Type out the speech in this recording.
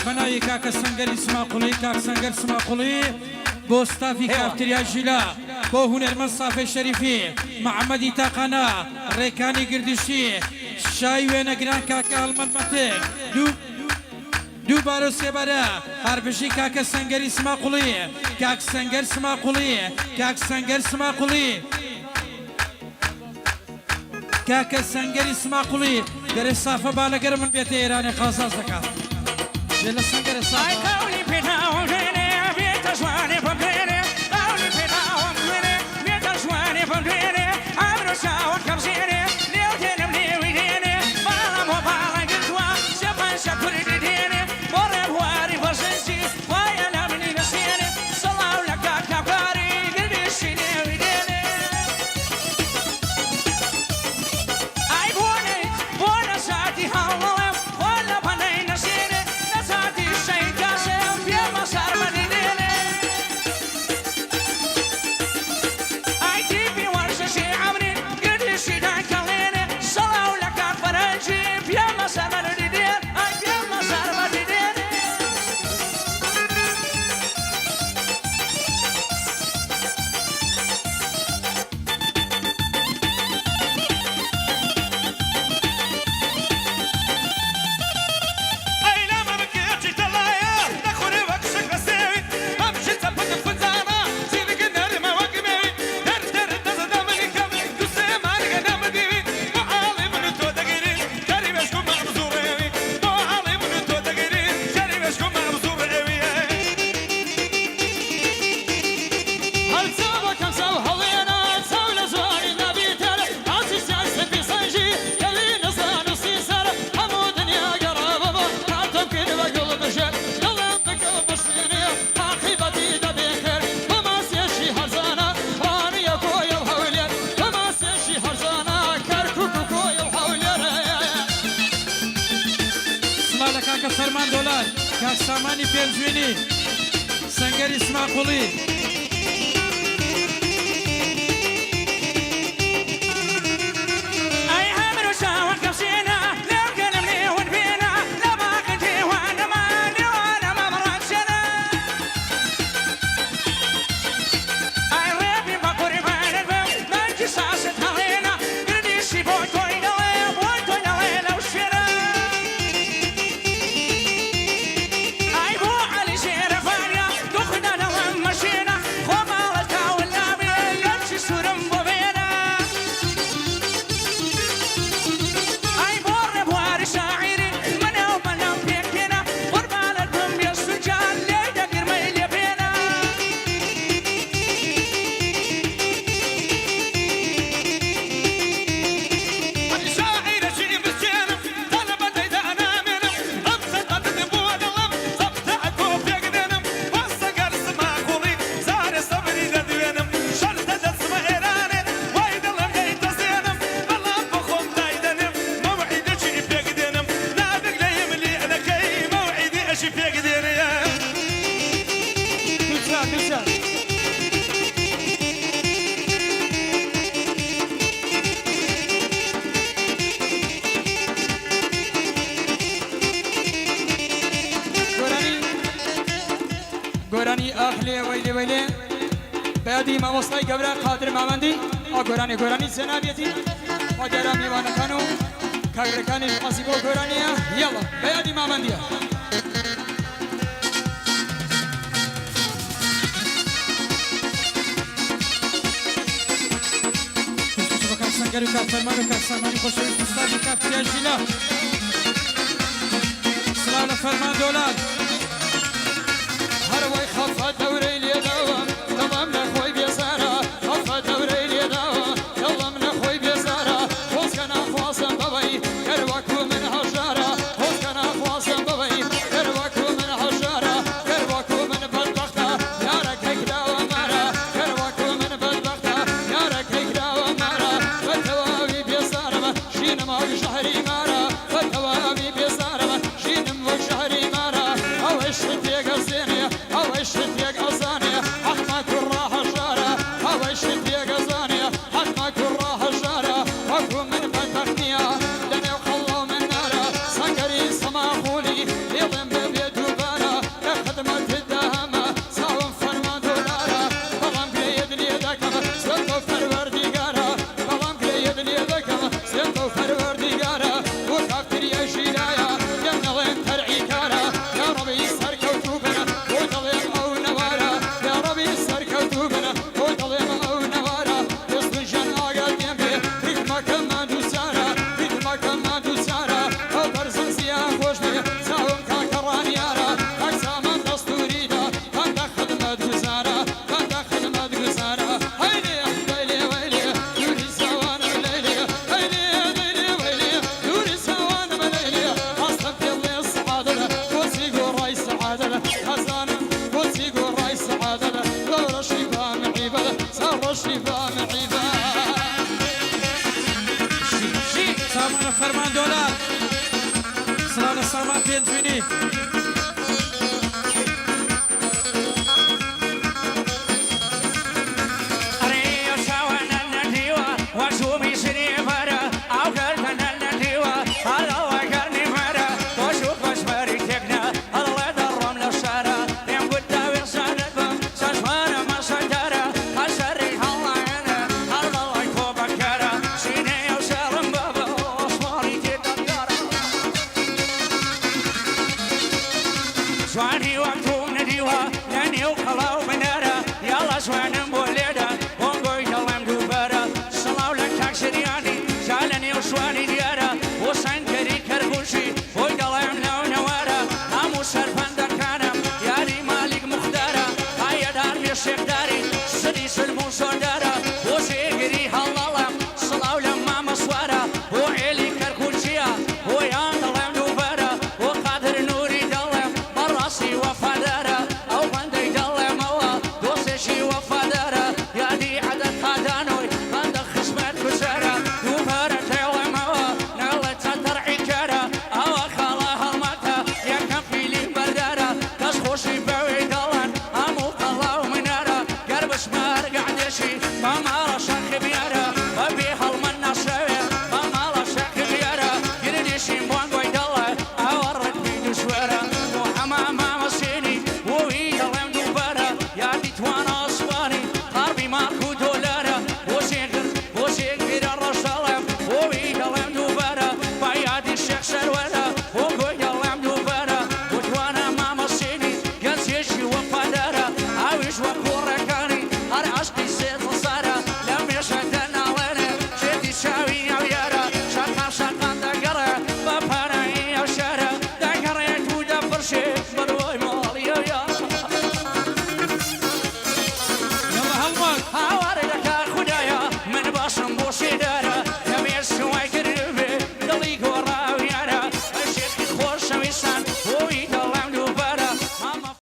بناوی کاکە سەنگەری سماقوڵی کاک سەنگەر سماقوڵی بۆ ستافی کافتریا ژیلا بۆ هونەرمەند سافێ شەریفی محەممەدی تاقانە ڕێکانی گردشی شای وێنەگران کاکە هەڵمەند مەتێک دوو بارۆ سێبەرە هەربژی کاکە سەنگەری سماقوڵی کاک سەنگەر سماقوڵی کاک سەنگەر سماقوڵی کاکە سەنگەری سماقوڵی دەرێ سافە با لەگەر من بێتە ئێرانێ خازاز دەکات لێ لە سەنگەرە سافە کاک سامانی پێنجوێنی سەنگەری سماقوڵی گۆرانی ئاخلێ وەیلێ وەیلێ بەیادی مامۆستای گەورە قادر مامەندی گۆرانی جەنابێتی وەگەرە میوانەکان و کاگرەکانی قەسی بۆ گۆرانیە یەڵە بەیادی مامەندیە سەنگەر و کاک فەرمان و کاک سامانی خۆشەویست ئوستادی کافتریا ژیلا سڵاو لە فەرمان دۆلار هەروەی خەفە دەورەی لێداوە دەڵام نەخۆی بێزارە خەفە دەورەی لێداوە دەڵام نەخۆی بێزارە خۆزکە ناخوازم بەوەی گەروەکو من هەژارە خۆزکە ناخوازم بەوەی گەروەکو من هەژارە گەروەکو من بەدبەختە یارەکەی کراوە مارە گەروەکو من بەدبەختە یارەکەی کراوە مارە بە تەواوی بێزارەمە ژینم ئەو شەهری مارە بە تەواوی بێزارەمە ژینم وەک شەهری مارە ئەوەی شتێک ئەزێنێ ئەوەی شتێک ئەزە سامان پێنجبینی جوانی وەکوم نەدیوە لە نێو قەڵاو بنەرە یاڵە جوانە